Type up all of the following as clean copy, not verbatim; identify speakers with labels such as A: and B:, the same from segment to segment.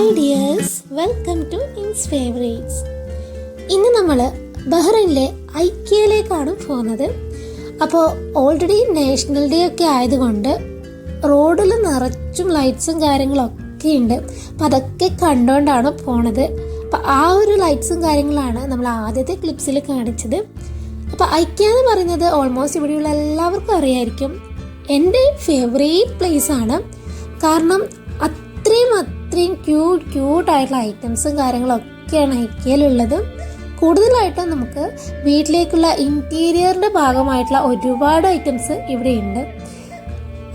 A: Hi dears, welcome to ins favourites. ഇന്ന് നമ്മൾ ബഹ്റൈനിലെ ഐക്യയിലേക്കാണ് പോകുന്നത്. അപ്പോൾ ഓൾറെഡി നാഷണൽ ഡേ ഒക്കെ ആയതുകൊണ്ട് റോഡിൽ നിറച്ചും ലൈറ്റ്സും കാര്യങ്ങളൊക്കെ ഉണ്ട്. അപ്പോൾ അതൊക്കെ കണ്ടുകൊണ്ടാണ് പോണത്. അപ്പോൾ ആ ഒരു ലൈറ്റ്സും കാര്യങ്ങളാണ് നമ്മൾ ആദ്യത്തെ ക്ലിപ്സിൽ കാണിച്ചത്. അപ്പോൾ ഐക്യ എന്ന് പറയുന്നത് ഓൾമോസ്റ്റ് ഇവിടെയുള്ള എല്ലാവർക്കും അറിയായിരിക്കും. എൻ്റെ ഫേവറേറ്റ് പ്ലേസ് ആണ്. കാരണം അത്രയും ക്യൂട്ടായിട്ടുള്ള ഐറ്റംസും കാര്യങ്ങളൊക്കെയാണ് ഐക്യയിലുള്ളത്. കൂടുതലായിട്ടും നമുക്ക് വീട്ടിലേക്കുള്ള ഇൻറ്റീരിയറിൻ്റെ ഭാഗമായിട്ടുള്ള ഒരുപാട് ഐറ്റംസ് ഇവിടെയുണ്ട്.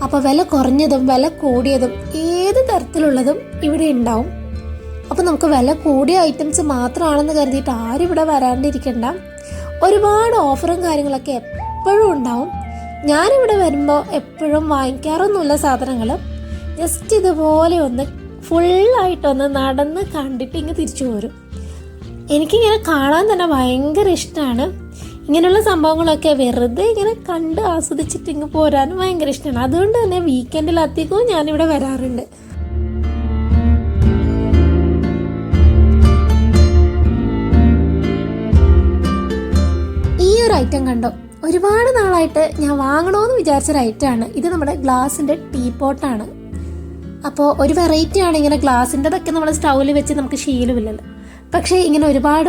A: അപ്പോൾ വില കുറഞ്ഞതും വില കൂടിയതും ഏത് തരത്തിലുള്ളതും ഇവിടെ ഉണ്ടാവും. അപ്പോൾ നമുക്ക് വില കൂടിയ ഐറ്റംസ് മാത്രമാണെന്ന് കരുതിയിട്ട് ആരും ഇവിടെ വരാണ്ടിരിക്കണ്ട. ഒരുപാട് ഓഫറും കാര്യങ്ങളൊക്കെ എപ്പോഴും ഉണ്ടാവും. ഞാനിവിടെ വരുമ്പോൾ എപ്പോഴും വാങ്ങിക്കാറൊന്നുമില്ല സാധനങ്ങൾ. ജസ്റ്റ് ഇതുപോലെ ഒന്ന് ഫുള്ളായിട്ടൊന്ന് നടന്ന് കണ്ടിട്ട് ഇങ്ങ് തിരിച്ചു പോരും. എനിക്കിങ്ങനെ കാണാൻ തന്നെ ഭയങ്കര ഇഷ്ടമാണ്. ഇങ്ങനെയുള്ള സംഭവങ്ങളൊക്കെ വെറുതെ ഇങ്ങനെ കണ്ട് ആസ്വദിച്ചിട്ട് ഇങ്ങ് പോരാനും ഭയങ്കര ഇഷ്ടമാണ്. അതുകൊണ്ട് തന്നെ വീക്കെൻഡിൽ അധികവും ഞാനിവിടെ വരാറുണ്ട്. ഈ ഒരു ഐറ്റം കണ്ടോ, ഒരുപാട് നാളായിട്ട് ഞാൻ വാങ്ങണമെന്ന് വിചാരിച്ചൊരു ഐറ്റമാണ്. ഇത് നമ്മുടെ ഗ്ലാസിൻ്റെ ടീപോട്ടാണ്. അപ്പോൾ ഒരു വെറൈറ്റിയാണ്. ഇങ്ങനെ ഗ്ലാസിൻ്റെതൊക്കെ നമ്മൾ സ്റ്റൗവിൽ വെച്ച് നമുക്ക് ശീലമില്ലല്ലോ. പക്ഷേ ഇങ്ങനെ ഒരുപാട്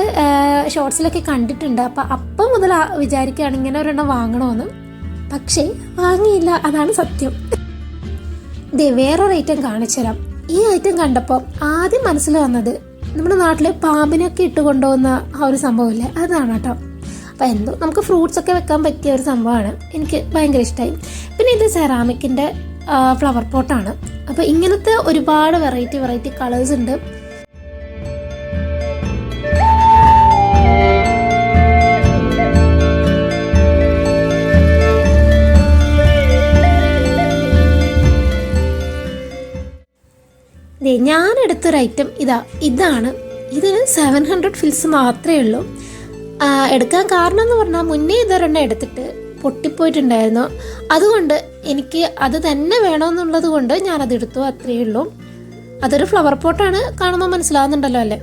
A: ഷോർട്സിലൊക്കെ കണ്ടിട്ടുണ്ട്. അപ്പം മുതൽ വിചാരിക്കുകയാണ് ഇങ്ങനെ ഒരെണ്ണം വാങ്ങണമെന്ന്. പക്ഷേ വാങ്ങിയില്ല, അതാണ് സത്യം. ദേ വേറൊരു ഐറ്റം കാണിച്ചു തരാം. ഈ ഐറ്റം കണ്ടപ്പോൾ ആദ്യം മനസ്സിൽ വന്നത് നമ്മുടെ നാട്ടിൽ പാമ്പിനൊക്കെ ഇട്ട് കൊണ്ടുപോകുന്ന ആ ഒരു സംഭവമില്ലേ, അതാണ് കേട്ടോ. അപ്പോൾ എന്തോ നമുക്ക് ഫ്രൂട്ട്സൊക്കെ വെക്കാൻ പറ്റിയ ഒരു സംഭവമാണ്. എനിക്ക് ഭയങ്കര ഇഷ്ടമായി. പിന്നെ ഇത് സെറാമിക്കിൻ്റെ ഫ്ലവർ പോട്ടാണ്. അപ്പോൾ ഇങ്ങനത്തെ ഒരുപാട് വെറൈറ്റി കളേഴ്സ് ഉണ്ട്. ഞാൻ എടുത്തൊരു ഐറ്റം ഇതാണ്. ഇതിന് 700 ഫിൽസ് മാത്രമേ ഉള്ളൂ. എടുക്കാൻ കാരണം എന്ന് പറഞ്ഞാൽ മുന്നേ ഇതൊരെണ്ണം എടുത്തിട്ട് പൊട്ടിപ്പോയിട്ടുണ്ടായിരുന്നു. അതുകൊണ്ട് എനിക്ക് അത് തന്നെ വേണമെന്നുള്ളത് കൊണ്ട് ഞാനത് എടുത്തു, അത്രയേ ഉള്ളൂ. അതൊരു ഫ്ലവർ പോട്ടാണ്, കാണുമ്പോൾ മനസ്സിലാവുന്നുണ്ടല്ലോ അല്ലേ.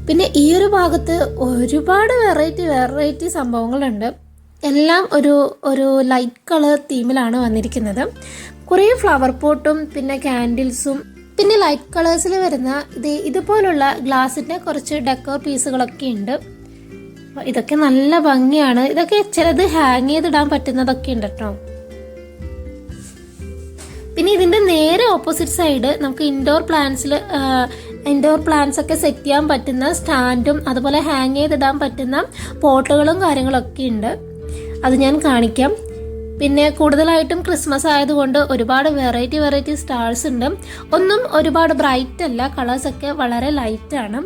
A: പിന്നെ ഈ ഒരു ഭാഗത്ത് ഒരുപാട് വെറൈറ്റി സംഭവങ്ങളുണ്ട്. എല്ലാം ഒരു ലൈറ്റ് കളർ തീമിലാണ് വന്നിരിക്കുന്നത്. കുറേ ഫ്ലവർ പോട്ടും പിന്നെ കാൻഡിൽസും പിന്നെ ലൈറ്റ് കളേഴ്സിൽ വരുന്ന ഇതുപോലുള്ള ഗ്ലാസിൻ്റെ കുറച്ച് ഡെക്കോർ പീസുകളൊക്കെ ഉണ്ട്. ഇതൊക്കെ നല്ല ഭംഗിയാണ്. ഇതൊക്കെ ചിലത് ഹാങ് ചെയ്തിടാൻ പറ്റുന്നതൊക്കെ ഉണ്ട് കേട്ടോ. പിന്നെ ഇതിൻ്റെ നേരെ ഓപ്പോസിറ്റ് സൈഡ് നമുക്ക് ഇൻഡോർ പ്ലാന്റ്സ് ഒക്കെ സെറ്റ് ചെയ്യാൻ പറ്റുന്ന സ്റ്റാൻഡും അതുപോലെ ഹാങ് ചെയ്തിടാൻ പറ്റുന്ന പോട്ടുകളും കാര്യങ്ങളൊക്കെ ഉണ്ട്. അത് ഞാൻ കാണിക്കാം. പിന്നെ കൂടുതലായിട്ടും ക്രിസ്മസ് ആയതുകൊണ്ട് ഒരുപാട് വെറൈറ്റി സ്റ്റാർസ് ഉണ്ട്. ഒന്നും ഒരുപാട് ബ്രൈറ്റ് അല്ല, കളേഴ്സൊക്കെ വളരെ ലൈറ്റാണ്.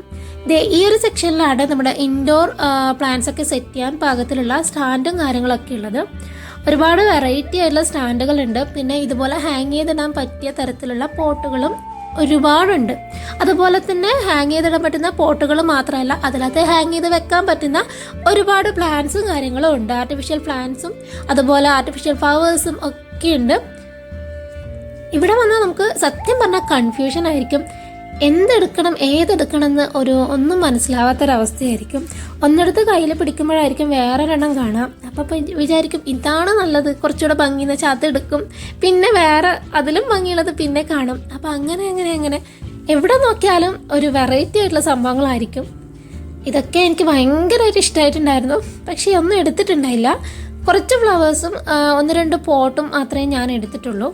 A: ഈ ഒരു സെക്ഷനിലാണ് നമ്മുടെ ഇൻഡോർ പ്ലാന്റ്സ് ഒക്കെ സെറ്റ് ചെയ്യാൻ പാകത്തിലുള്ള സ്റ്റാൻഡും കാര്യങ്ങളൊക്കെ ഉള്ളത്. ഒരുപാട് വെറൈറ്റി ആയിട്ടുള്ള സ്റ്റാൻഡുകളുണ്ട്. പിന്നെ ഇതുപോലെ ഹാങ് ചെയ്തിടാൻ പറ്റിയ തരത്തിലുള്ള പോട്ടുകളും ഒരുപാടുണ്ട്. അതുപോലെ തന്നെ ഹാങ് ചെയ്തിടാൻ പറ്റുന്ന പോട്ടുകൾ മാത്രമല്ല, അതിനകത്ത് ഹാങ് ചെയ്ത് വെക്കാൻ പറ്റുന്ന ഒരുപാട് പ്ലാന്റ്സും കാര്യങ്ങളും ഉണ്ട്. ആർട്ടിഫിഷ്യൽ പ്ലാന്റ്സും അതുപോലെ ആർട്ടിഫിഷ്യൽ ഫ്ലവേഴ്സും ഒക്കെ ഉണ്ട്. ഇവിടെ വന്നാൽ നമുക്ക് സത്യം പറഞ്ഞാൽ കൺഫ്യൂഷൻ ആയിരിക്കും. എന്തെടുക്കണം ഏതെടുക്കണം എന്ന് ഒന്നും മനസ്സിലാവാത്തൊരവസ്ഥയായിരിക്കും. ഒന്നെടുത്ത് കയ്യിൽ പിടിക്കുമ്പോഴായിരിക്കും വേറൊരെണ്ണം കാണാം. അപ്പം വിചാരിക്കും ഇതാണ് നല്ലത്, കുറച്ചുകൂടെ ഭംഗി എന്ന് വെച്ചാൽ അതെടുക്കും. പിന്നെ വേറെ അതിലും ഭംഗിയുള്ളത് പിന്നെ കാണും. അപ്പം അങ്ങനെ എവിടെ നോക്കിയാലും ഒരു വെറൈറ്റി ആയിട്ടുള്ള സംഭവങ്ങളായിരിക്കും. ഇതൊക്കെ എനിക്ക് ഭയങ്കരമായിട്ട് ഇഷ്ടമായിട്ടുണ്ടായിരുന്നു. പക്ഷേ ഒന്നും എടുത്തിട്ടുണ്ടായില്ല. കുറച്ച് ഫ്ലവേഴ്സും 1-2 പോട്ടും മാത്രമേ ഞാൻ എടുത്തിട്ടുള്ളൂ.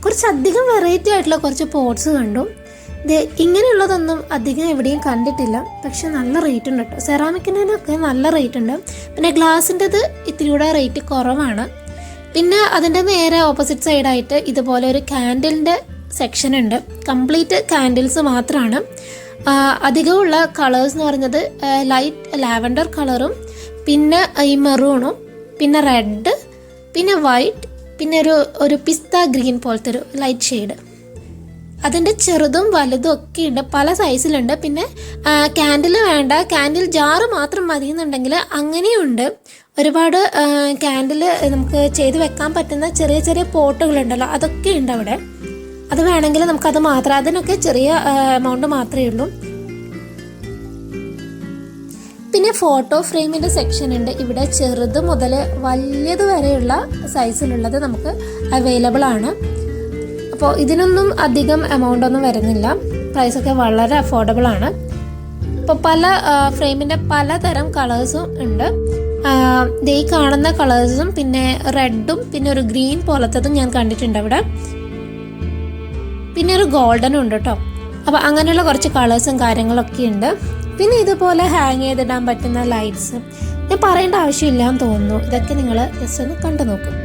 A: കുറച്ചധികം വെറൈറ്റി ആയിട്ടുള്ള കുറച്ച് പോട്ട്സ് കണ്ടു. ഇങ്ങനെയുള്ളതൊന്നും അധികം എവിടെയും കണ്ടിട്ടില്ല. പക്ഷെ നല്ല റേറ്റ് ഉണ്ട് കേട്ടോ. സെറാമിക്കിനൊക്കെ നല്ല റേറ്റ് ഉണ്ട്. പിന്നെ ഗ്ലാസിൻ്റെത് ഇത്തിരി കൂടെ റേറ്റ് കുറവാണ്. പിന്നെ അതിൻ്റെ നേരെ ഓപ്പോസിറ്റ് സൈഡായിട്ട് ഇതുപോലെ ഒരു ക്യാൻഡിലിൻ്റെ സെക്ഷൻ ഉണ്ട്. കംപ്ലീറ്റ് ക്യാൻഡിൽസ് മാത്രമാണ്. അധികമുള്ള കളേഴ്സ് എന്ന് പറയുന്നത് ലൈറ്റ് ലാവൻഡർ കളറും പിന്നെ ഈ മെറൂണും പിന്നെ റെഡ് പിന്നെ വൈറ്റ് പിന്നെ ഒരു പിസ്ത ഗ്രീൻ പോലത്തെ ഒരു ലൈറ്റ് ഷെയ്ഡ്. അതിൻ്റെ ചെറുതും വലുതും ഒക്കെ ഉണ്ട്, പല സൈസിലുണ്ട്. പിന്നെ ക്യാൻഡിൽ വേണ്ട, ക്യാൻഡിൽ ജാറ് മാത്രം മതി എന്നുണ്ടെങ്കിൽ അങ്ങനെയുണ്ട്. ഒരുപാട് ക്യാൻഡിൽ നമുക്ക് ചെയ്ത് വെക്കാൻ പറ്റുന്ന ചെറിയ ചെറിയ പോട്ടുകളുണ്ടല്ലോ, അതൊക്കെ ഉണ്ട് അവിടെ. അത് വേണമെങ്കിൽ നമുക്കത് മാത്രം, അതിനൊക്കെ ചെറിയ എമൗണ്ട് മാത്രമേ ഉള്ളൂ. പിന്നെ ഫോട്ടോ ഫ്രെയിമിൻ്റെ സെക്ഷൻ ഉണ്ട്. ഇവിടെ ചെറുത് മുതൽ വലിയത് വരെയുള്ള സൈസിലുള്ളത് നമുക്ക് അവൈലബിൾ ആണ്. അപ്പോൾ ഇതിനൊന്നും അധികം എമൗണ്ട് ഒന്നും വരുന്നില്ല, പ്രൈസൊക്കെ വളരെ അഫോർഡബിൾ ആണ്. അപ്പോൾ പല ഫ്രെയിമിൻ്റെ പലതരം കളേഴ്സും ഉണ്ട്. ഈ കാണുന്ന കളേഴ്സും പിന്നെ റെഡും പിന്നെ ഒരു ഗ്രീൻ പോലത്തതും ഞാൻ കണ്ടിട്ടുണ്ട് അവിടെ. പിന്നെ ഒരു ഗോൾഡനും ഉണ്ട് കേട്ടോ. അപ്പോൾ അങ്ങനെയുള്ള കുറച്ച് കളേഴ്സും കാര്യങ്ങളൊക്കെ ഉണ്ട്. പിന്നെ ഇതുപോലെ ഹാങ് ചെയ്തിടാൻ പറ്റുന്ന ലൈറ്റ്സ് ഞാൻ പറയേണ്ട ആവശ്യമില്ല എന്ന് തോന്നുന്നു. ഇതൊക്കെ നിങ്ങൾ ജസ്റ്റ് ഒന്ന് കണ്ടു നോക്കും.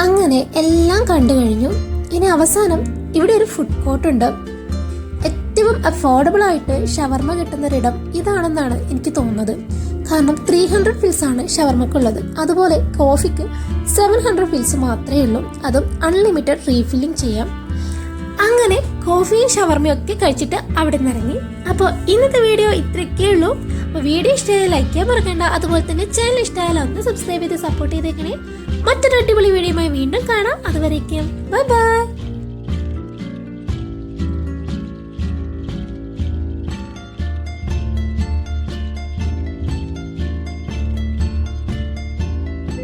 A: അങ്ങനെ എല്ലാം കണ്ടു കഴിഞ്ഞു. ഇനി അവസാനം ഇവിടെ ഒരു ഫുഡ് കോർട്ട് ഉണ്ട്. ഏറ്റവും അഫോർഡബിൾ ആയിട്ട് ഷവർമ കിട്ടുന്നൊരിടം ഇതാണെന്നാണ് എനിക്ക് തോന്നുന്നത്. കാരണം 300 ഫിൽസ് ആണ് ഷവർമക്കുള്ളത്. അതുപോലെ കോഫിക്ക് 700 ഫിൽസ് മാത്രമേ ഉള്ളൂ, അതും അൺലിമിറ്റഡ് റീഫില്ലിംഗ് ചെയ്യാം. അങ്ങനെ കോഫിയും ഷവർമയും ഒക്കെ കഴിച്ചിട്ട് അവിടെ നിന്ന് ഇറങ്ങി. അപ്പോൾ ഇന്നത്തെ വീഡിയോ ഇത്രയൊക്കെ ഉള്ളൂ. അപ്പോൾ വീഡിയോ ഇഷ്ടമായി ലൈക്ക് ചെയ്യാൻ മറക്കണ്ട. അതുപോലെ തന്നെ ചാനൽ ഇഷ്ടമായാലും ഒന്ന് സബ്സ്ക്രൈബ് ചെയ്ത് സപ്പോർട്ട് ചെയ്തേക്കണേ. മറ്റൊരു അടിപൊളി വീഡിയോയുമായി വീണ്ടും കാണാം. അതുവരേക്കും ബൈ ബൈ.